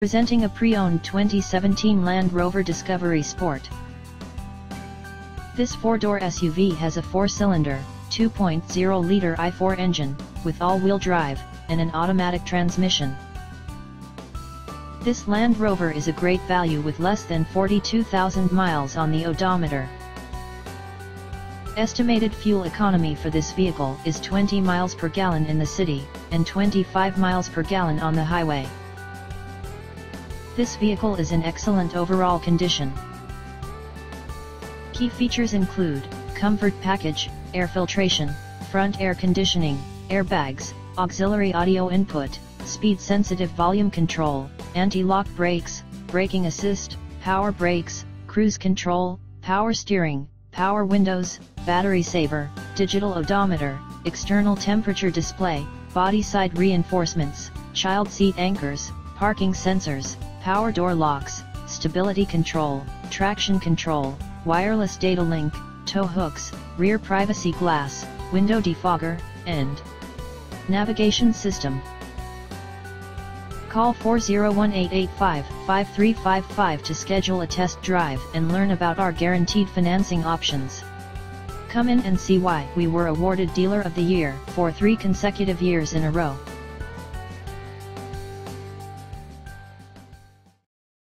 Presenting a pre-owned 2017 Land Rover Discovery Sport. This four-door SUV has a four-cylinder, 2.0-liter i4 engine, with all-wheel drive, and an automatic transmission. This Land Rover is a great value with less than 42,000 miles on the odometer. Estimated fuel economy for this vehicle is 20 miles per gallon in the city, and 25 miles per gallon on the highway. This vehicle is in excellent overall condition. Key features include comfort package, air filtration, front air conditioning, airbags, auxiliary audio input, speed-sensitive volume control, anti-lock brakes, braking assist, power brakes, cruise control, power steering, power windows, battery saver, digital odometer, external temperature display, body side reinforcements, child seat anchors, parking sensors, power door locks, stability control, traction control, wireless data link, tow hooks, rear privacy glass, window defogger, and navigation system. Call 401-885-5355 to schedule a test drive and learn about our guaranteed financing options. Come in and see why we were awarded Dealer of the Year for 3 consecutive years in a row.